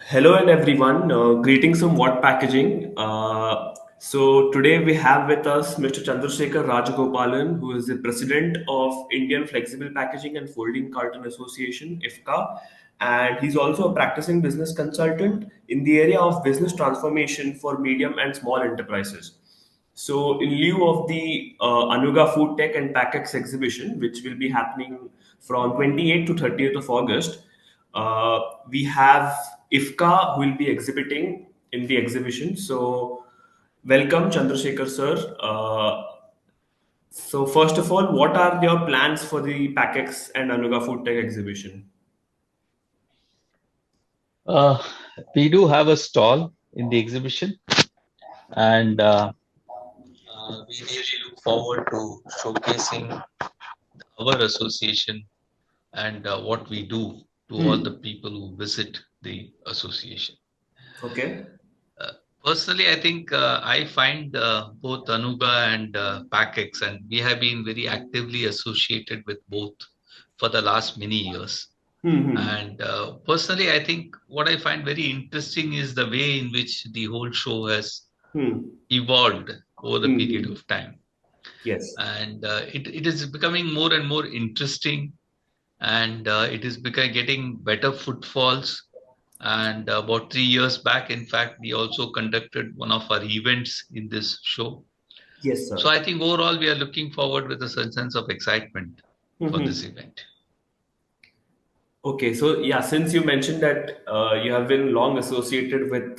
Hello and everyone. Greetings from What Packaging. So today we have with us Mr. Chandrasekhar Rajagopalan, who is the president of Indian Flexible Packaging and Folding Carton Association (IFCA), and he's also a practicing business consultant in the area of business transformation for medium and small enterprises. So, in lieu of the Anuga FoodTec and PackX exhibition, which will be happening from 28th to 30th of August, we have IFCA who will be exhibiting in the exhibition. So, welcome, Chandrasekhar sir. So, first of all, what are your plans for the PackX and Anuga FoodTech exhibition? Uh, we do have a stall in the exhibition, and we really look forward to showcasing our association and what we do to all the Hmm. people who visit the association. Okay. Uh, Personally, I think I find both Anuga and PackX, and we have been very actively associated with both for the last many years. Hmm. And personally, I think what I find very interesting is the way in which the whole show has Hmm. evolved over the Hmm. period Hmm. of time. Yes. And it is becoming more and more interesting, and it is getting better footfalls. And about 3 years back, in fact, we also conducted one of our events in this show. Yes, So sir. I think overall, we are looking forward with a certain sense of excitement for this Hmm. event. Okay, so yeah, since you mentioned that you have been long associated with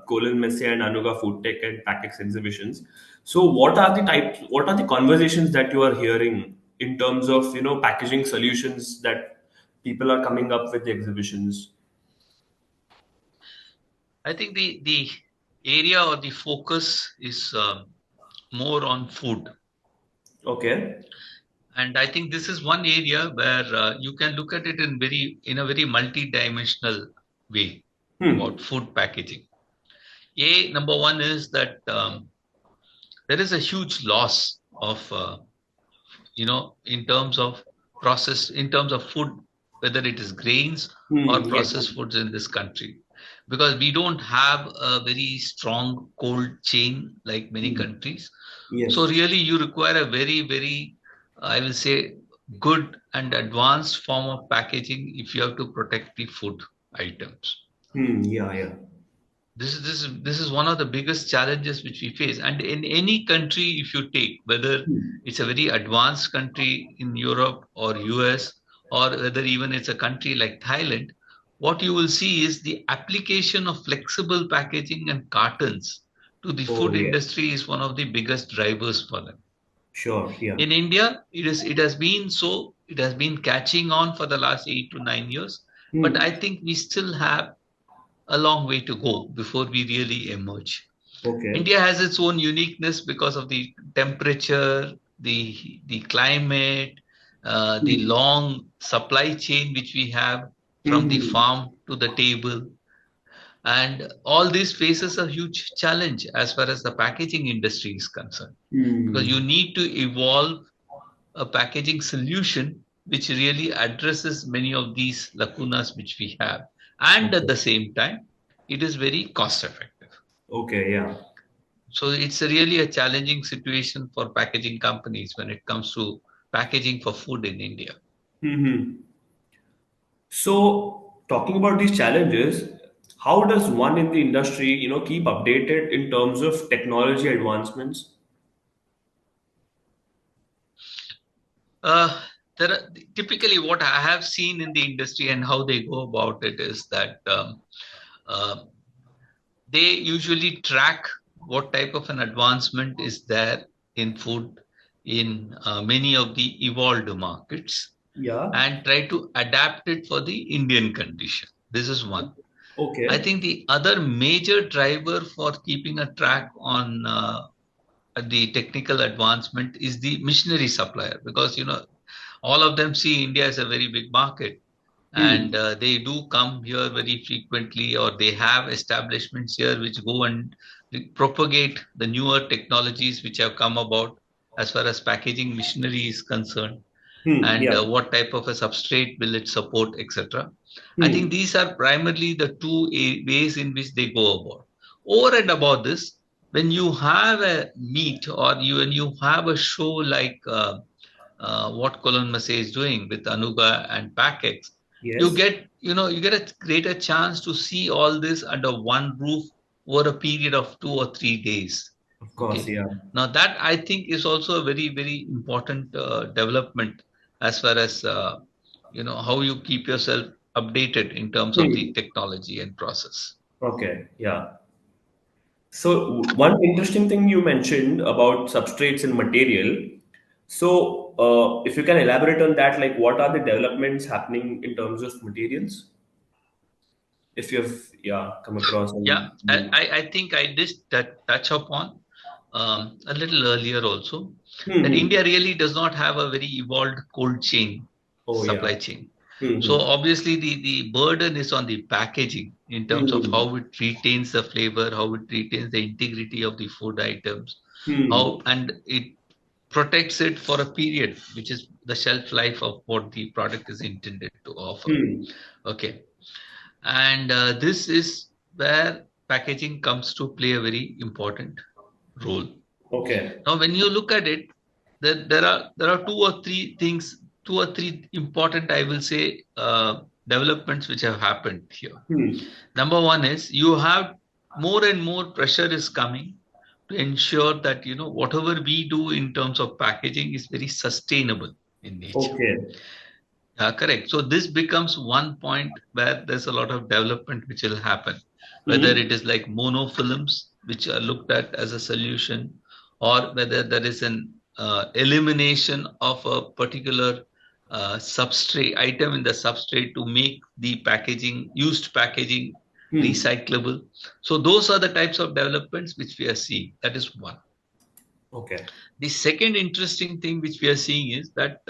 Colin Messi and Anuga Food Tech and PackX exhibitions, so what are the conversations that you are hearing in terms of packaging solutions that people are coming up with the exhibitions? I think the area or the focus is more on food. Okay. And I think this is one area where you can look at it in a very multi-dimensional way about Hmm. food packaging. Number one is that there is a huge loss of in terms of in terms of food, whether it is grains or Hmm. Yes. processed foods in this country, because we don't have a very strong cold chain like many Hmm. countries. So Yes. really, you require a very, I will say, good and advanced form of packaging if you have to protect the food items. Hmm. Yeah. Yeah. This is one of the biggest challenges which we face. And in any country, if you take, whether Hmm. it's a very advanced country in Europe or US, or whether even it's a country like Thailand, what you will see is the application of flexible packaging and cartons to the Oh food yes. industry is one of the biggest drivers for them. Sure. Yeah. In India, it has been catching on for the last 8 to 9 years, but Hmm. I think we still have a long way to go before we really emerge. Okay. India has its own uniqueness because of the temperature, the climate, the Hmm. long supply chain which we have from the Hmm. farm to the table. And all this faces a huge challenge as far as the packaging industry is concerned, because you Hmm. need to evolve a packaging solution which really addresses many of these lacunas which we have. And at Okay. the same time, it is very cost effective. Okay. Yeah. So it's really a challenging situation for packaging companies when it comes to packaging for food in India. Hmm. So, talking about these challenges, how does one in the industry, keep updated in terms of technology advancements? Uh, Typically what I have seen in the industry and how they go about it is that uh, they usually track what type of an advancement is there in food in many of the evolved markets Yeah. and try to adapt it for the Indian condition. This is one. I Okay. think the other major driver for keeping a track on the technical advancement is the machinery supplier, because all of them see India as a very big market, and Hmm. they do come here very frequently, or they have establishments here which go and propagate the newer technologies which have come about as far as packaging machinery is concerned. and Yeah. what type of a substrate will it support, etc. I think Hmm. these are primarily the two ways in which they go about. Over and above this, when you have a meet or when you have a show like what Colin Massey is doing with Anuga and PackX, Yes. you get a greater chance to see all this under one roof over a period of 2 or 3 days. Of course. Okay. Yeah. Now that I think is also a very, very important development as far as how you keep yourself updated in terms of the Hmm. technology and process. Okay. Yeah. So one interesting thing you mentioned about substrates and material. So if you can elaborate on that, like what are the developments happening in terms of materials? If you've come across Yeah, and I think I did touch upon a little earlier also that hmm. India really does not have a very evolved cold chain Oh yeah. supply chain. So Hmm. obviously the burden is on the packaging in terms of Hmm. how it retains the flavor, how it retains the integrity of the food items, Hmm. how and it protects it for a period, which is the shelf life of what the product is intended to offer. Hmm. Okay, and this is where packaging comes to play a very important role. Okay. Now, when you look at it, there are two or three things, two or three important, I will say, developments which have happened here. Hmm. Number one is you have more and more pressure is coming to ensure that whatever we do in terms of packaging is very sustainable in nature. Okay. Correct. So this becomes one point where there's a lot of development which will happen, whether Hmm. it is like monofilms, which are looked at as a solution, or whether there is an elimination of a particular substrate item in the substrate to make the used packaging Hmm. recyclable. So those are the types of developments which we are seeing. That is one. Okay. The second interesting thing which we are seeing is that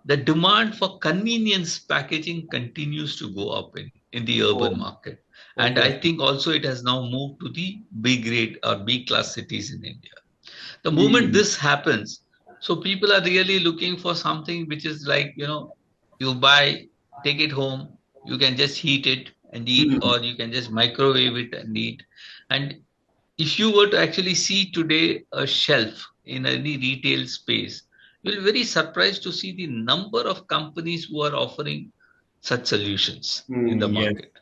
the demand for convenience packaging continues to go up in the urban Oh. market. And Okay. I think also it has now moved to the B grade or B class cities in India. The moment Hmm. this happens, so people are really looking for something which is like, you buy, take it home, you can just heat it and eat, Hmm. or you can just microwave it and eat. And if you were to actually see today a shelf in any retail space, you'll be very surprised to see the number of companies who are offering such solutions in Hmm. the Yes. market.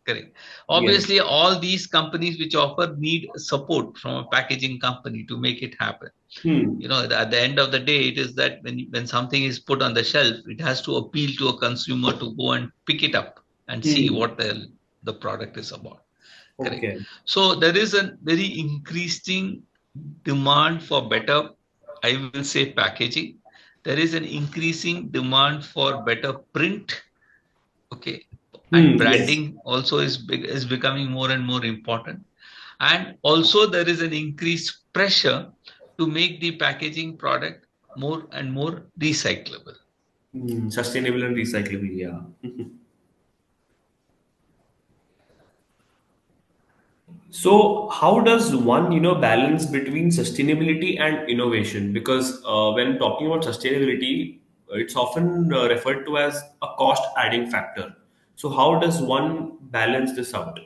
Correct. Yes. Obviously, all these companies which offer need support from a packaging company to make it happen. Hmm. At the end of the day, it is that when something is put on the shelf, it has to appeal to a consumer to go and pick it up and see Hmm. what the product is about. Correct. Okay. So there is a very increasing demand for better, I will say, packaging. There is an increasing demand for better print. Okay. And Hmm. Yes. branding also is becoming more and more important. And also there is an increased pressure to make the packaging product more and more recyclable. Hmm. Sustainable and recyclable. Yeah. So, how does one, balance between sustainability and innovation? Because when talking about sustainability, it's often referred to as a cost adding factor. So, how does one balance this out?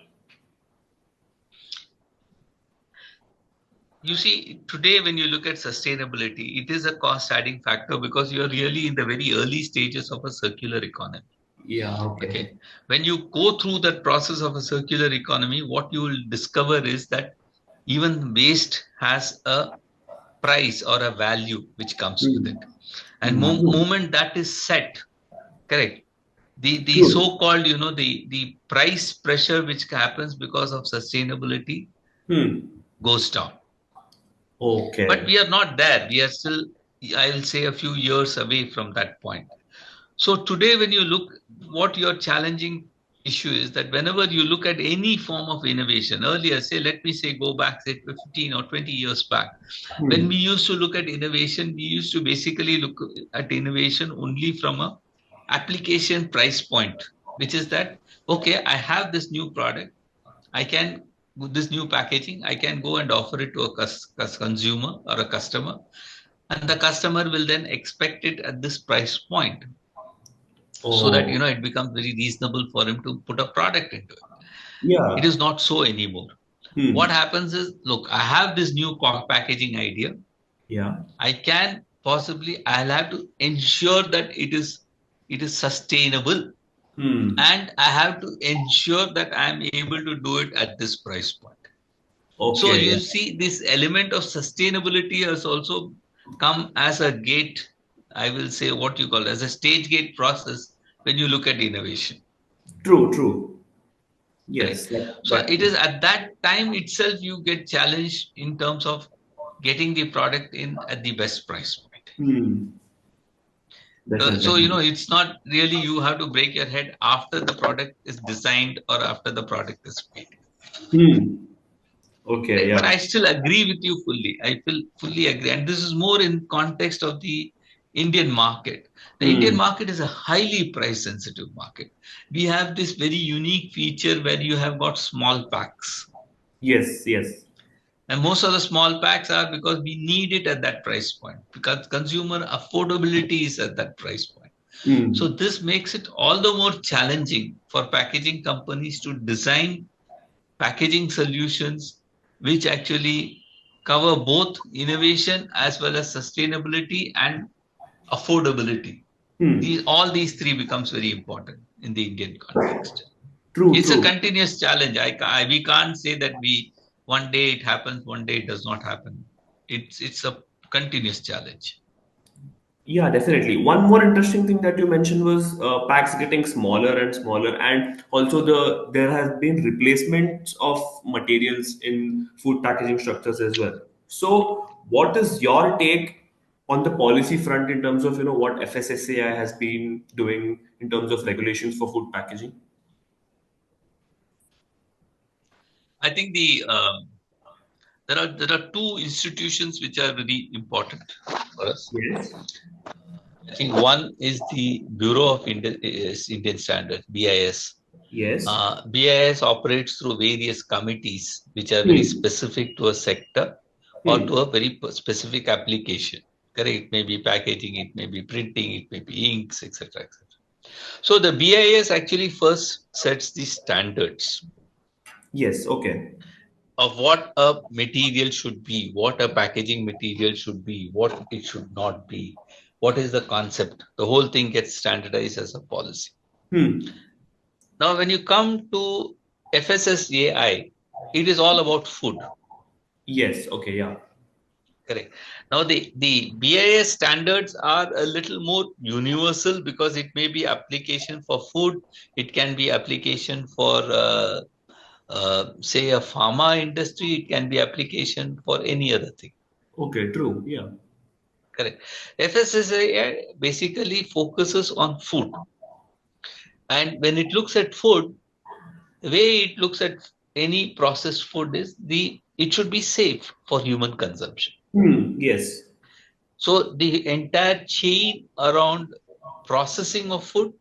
You see, today when you look at sustainability, it is a cost adding factor because you're really in the very early stages of a circular economy. Yeah, okay. Okay. When you go through that process of a circular economy, what you will discover is that even waste has a price or a value which comes with Hmm. it. And Hmm. True. moment that is set, correct, the True. so-called, the price pressure which happens because of sustainability Hmm. goes down. But Okay. we are not there. We are still, I will say, a few years away from that point. So today, when you look, what your challenging issue is that whenever you look at any form of innovation, earlier, say, let me say, go back, say, 15 or 20 years back, when Hmm. we used to look at innovation, we used to basically look at innovation only from a application price point, which is that, okay, I have this new product, I can, with this new packaging, I can go and offer it to a consumer or a customer, and the customer will then expect it at this price point, so that Oh, it becomes very reasonable for him to put a product into it. It yeah. is not so anymore. What Hmm. happens is, look, I have this new packaging idea. Yeah. I'll have to ensure that it is sustainable, Hmm. and I have to ensure that I'm able to do it at this price point. So Okay. you Yeah. see, this element of sustainability has also come as a gate, I will say, what you call as a stage gate process when you look at innovation. True. True. Correct. Yes. So That. it is at that time itself you get challenged in terms of getting the product in at the best price point. Hmm. So Definitely. it's not really you have to break your head after the product is designed or after the product is made. Hmm. Okay. Right? But Yeah. I still agree with you fully. I will fully agree. And this is more in context of the Indian market. The Indian Hmm. market is a highly price sensitive market. We have this very unique feature where you have got small packs. Yes. Yes. And most of the small packs are because we need it at that price point, because consumer affordability is at that price point. So Hmm. this makes it all the more challenging for packaging companies to design packaging solutions which actually cover both innovation as well as sustainability and affordability. Hmm. All these three becomes very important in the Indian context. True. It's a True. continuous challenge. We can't say that we one day it happens, one day it does not happen. It's a continuous challenge. Yeah, definitely. One more interesting thing that you mentioned was packs getting smaller and smaller, and also there has been replacements of materials in food packaging structures as well. So, what is your take on the policy front in terms of what FSSAI has been doing in terms of regulations for food packaging? I think there are two institutions which are very important for us. Yes. I think one is the Bureau of Indian Standards (BIS). Yes. BIS operates through various committees which are very Hmm. specific to a sector or to Hmm. a very specific application. Correct? It may be packaging, it may be printing, it may be inks, etc., etc. So the BIS actually first sets the standards Yes. Okay. of what a material should be, what a packaging material should be, what it should not be, what is the concept. The whole thing gets standardized as a policy. Hmm. Now, when you come to FSSAI, it is all about food. Yes. Okay. Yeah. Correct. Now, the BIS standards are a little more universal because it may be application for food, it can be application for say a pharma industry, it can be application for any other thing. Okay. True. Yeah. Correct. FSSAI basically focuses on food. And when it looks at food, the way it looks at any processed food is it should be safe for human consumption. Hmm. Yes. So the entire chain around processing of food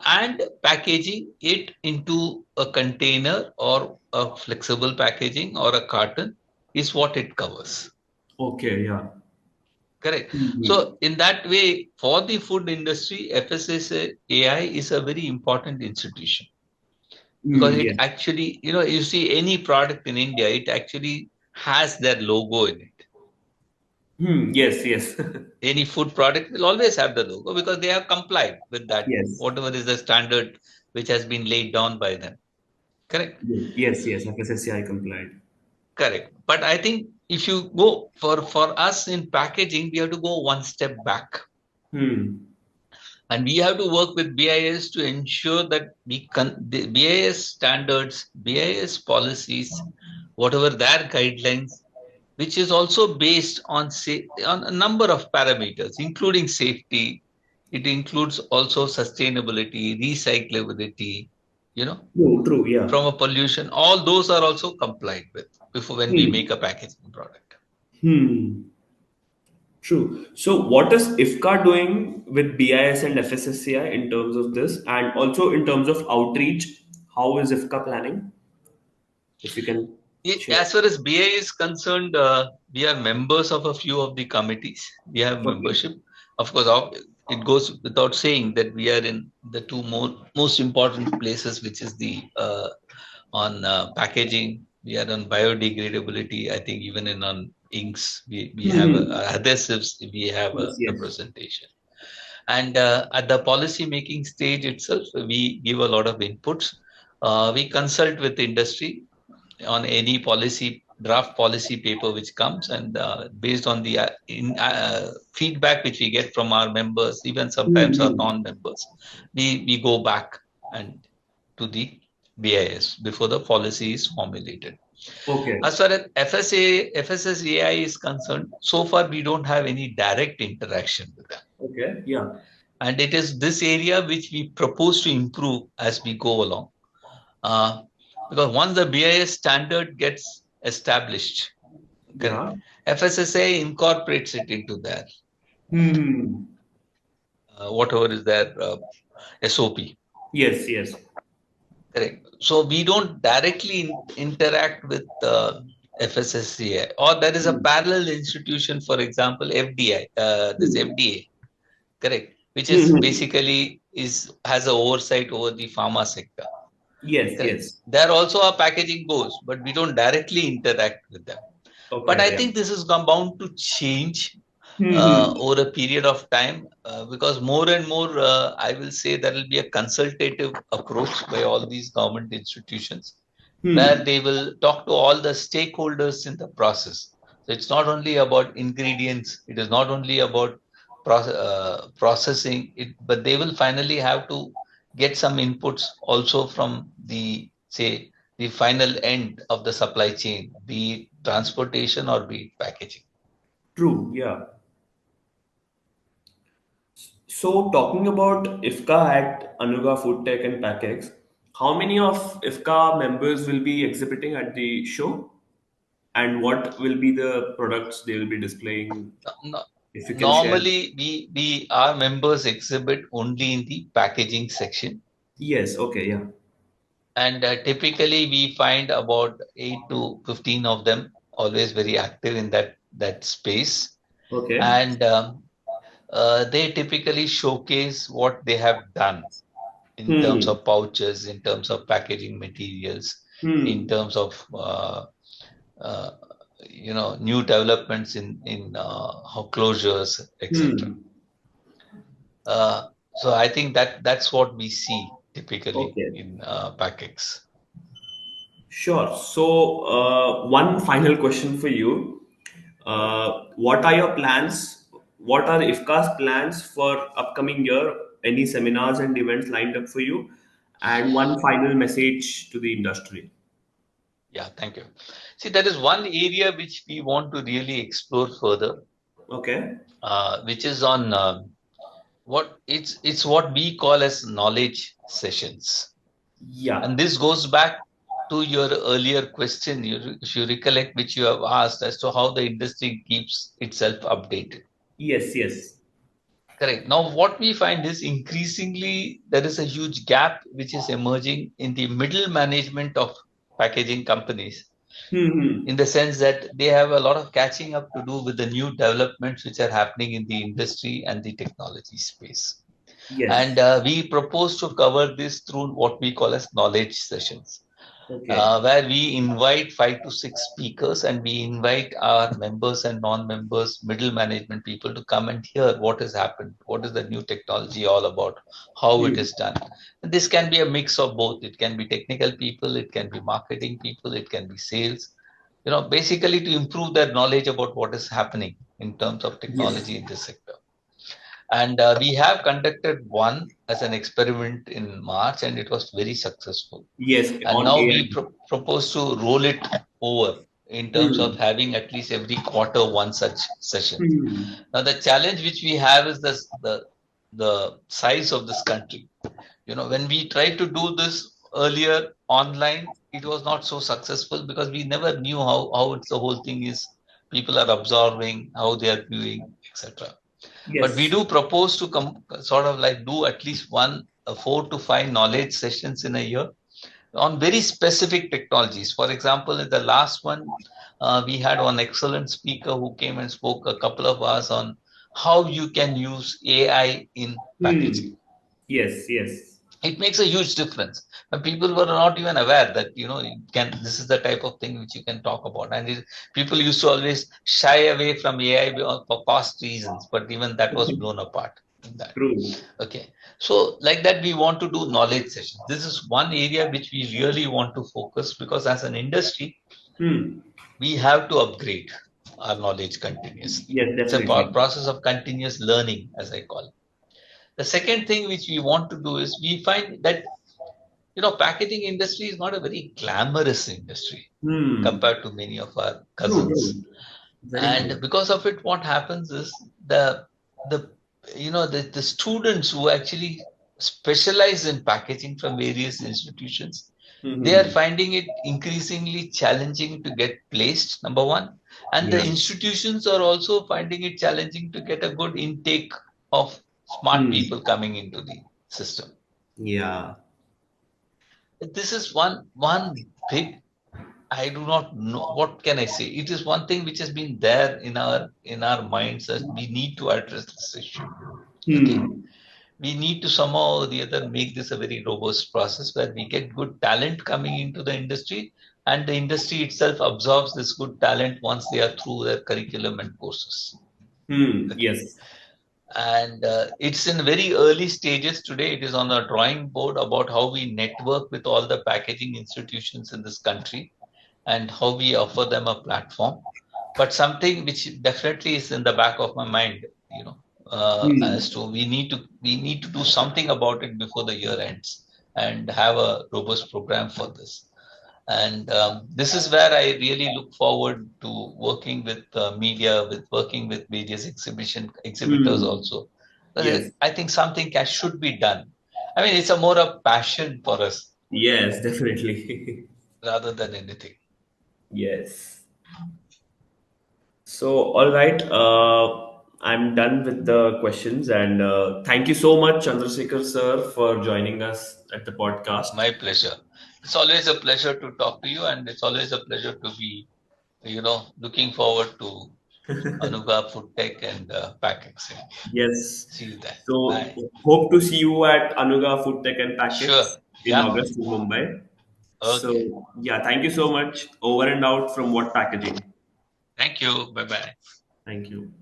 and packaging it into a container or a flexible packaging or a carton is what it covers. Okay. Yeah. Correct. Hmm. So in that way, for the food industry, FSSAI is a very important institution because Mm, it yes. actually, you see any product in India, it actually has their logo in it. Hmm. Yes. Yes. Any food product will always have the logo because they have complied with that, Yes. whatever is the standard which has been laid down by them. Correct. Yes. Yes. FSSCI compliant. Correct. But I think if you go for us in packaging, we have to go one step back. Hmm. And we have to work with BIS to ensure that the BIS standards, BIS policies, whatever their guidelines, which is also based on a number of parameters, including safety. It includes also sustainability, recyclability, you know, True. True. Yeah. from a pollution. All those are also complied with before when we Hmm. make a packaging product. Hmm. True. So, what is IFCA doing with BIS and FSSCI in terms of this, and also in terms of outreach? How is IFCA planning? If you can. Sure. As far as BI is concerned, we are members of a few of the committees. We have Okay. membership. Of course, it goes without saying that we are in the two most important places, which is the on packaging. We are on biodegradability. I think even on inks, we have Hmm. adhesives. We have a Yes, yes. representation. And at the policy making stage itself, we give a lot of inputs. We consult with industry on any policy draft policy paper which comes, and based on the feedback which we get from our members, even sometimes our Hmm. non-members, we go back and to the BIS before the policy is formulated. Okay. As far as FSSAI is concerned, so far we don't have any direct interaction with them. Okay. Yeah. And it is this area which we propose to improve as we go along. Uh, because once the BIS standard gets established, correct, Yeah. FSSA incorporates it into their Hmm. whatever is their SOP. Yes, yes. Correct. So we don't directly interact with FSSCI, or there is a Hmm. parallel institution, for example, FDI, this Hmm. FDA, correct, which is Hmm. basically has a oversight over the pharma sector. Yes, Correct. yes. There also our packaging goes, but we don't directly interact with them. But I Okay, yeah. think this is bound to change Hmm. over a period of time, because more and more, I will say there will be a consultative approach by all these government institutions where Hmm. they will talk to all the stakeholders in the process. So it's not only about ingredients, it is not only about processing it, but they will finally have to get some inputs also from the, say, the final end of the supply chain, be it transportation or be it packaging. True, yeah. So talking about IFCA at Anuga FoodTech and PackX, how many of IFCA members will be exhibiting at the show? And what will be the products they will be displaying? No- If you can share. Normally, we our members exhibit only in the packaging section, Yes, okay, yeah. and typically we find about 8 to 15 of them always very active in that space, Okay. and they typically showcase what they have done in terms Hmm. of pouches, in terms of packaging materials, in Hmm. terms of uh, new developments in how closures, etc. Hmm. So I think that's what we see typically Okay. in PackX. Sure. So, one final question for you. What are your plans? What are IFCA's plans for upcoming year? Any seminars and events lined up for you? And one final message to the industry. Yeah, thank you. See, there is one area which we want to really explore further, Okay. which is on it's what we call as knowledge sessions, Yeah. and this goes back to your earlier question, if you recollect, which you have asked as to how the industry keeps itself updated. Yes. Yes. Correct. Now, what we find is increasingly there is a huge gap which is emerging in the middle management of packaging companies, Hmm. in the sense that they have a lot of catching up to do with the new developments which are happening in the industry and the technology space. And Yes. we propose to cover this through what we call as knowledge sessions, Okay. where we invite 5 to 6 speakers, and we invite our members and non-members, middle management people, to come and hear what has happened, what is the new technology all about, how it Hmm. is done. And this can be a mix of both. It can be technical people, it can be marketing people, it can be sales. Basically to improve their knowledge about what is happening in terms of Yes. technology in this sector. And we have conducted one as an experiment in March, and it was very successful. Yes. And On now AI. we propose to roll it over in terms of Hmm. having at least every quarter one such session. Hmm. Now the challenge which we have is the size of this country. When we tried to do this earlier online, it was not so successful because we never knew how it's the whole thing is, people are absorbing, how they are viewing, etc. But we Yes. do propose to sort of like do at least one 4 to 5 knowledge sessions in a year, on very specific technologies. For example, in the last one, we had one excellent speaker who came and spoke a couple of hours on how you can use AI in packaging. Hmm. Yes, yes. It makes a huge difference. And people were not even aware that you can. This is the type of thing which you can talk about. And people used to always shy away from AI for cost reasons, but even that was blown apart in that. True. Okay, so like that, we want to do knowledge sessions. This is one area which we really want to focus, because as an industry, Hmm. we have to upgrade our knowledge continuously. Yes, It's a definitely. process of continuous learning, as I call it. The second thing which we want to do is, we find that packaging industry is not a very glamorous industry Hmm. compared to many of our True, cousins. true. Very And true. because of it, what happens is, the the students who actually specialize in packaging from various institutions, they are Hmm. finding it increasingly challenging to get placed, number one. And the Yeah. institutions are also finding it challenging to get a good intake of smart Hmm. people coming into the system. Yeah. This is one big, I do not know what can I say. It is one thing which has been there in our minds, that we need to address this issue. Okay, Hmm. we need to somehow or the other make this a very robust process, where we get good talent coming into the industry, and the industry itself absorbs this good talent once they are through their curriculum and courses. Hmm. Okay, Yes. and it's in very early stages today. It is on a drawing board about how we network with all the packaging institutions in this country, and how we offer them a platform. But something which definitely is in the back of my mind, Hmm. as to, we need to do something about it before the year ends, and have a robust program for this. And this is where I really look forward to working with media, with working with various exhibitors Hmm. also. Yes. I think something should be done. I mean, it's a more a passion for us Yes, definitely. rather than anything. Yes. So, all right. I'm done with the questions, and thank you so much, Chandrasekhar sir, for joining us at the podcast. My pleasure. It's always a pleasure to talk to you, and it's always a pleasure to be, looking forward to Anuga FoodTech and PackX. Yes. See you there. So, Bye. hope to see you at Anuga Food Tech and Sure. Packets in Yeah. August in Mumbai. Okay. So, yeah, thank you so much. Over and out from What Packaging. Thank you. Bye bye. Thank you.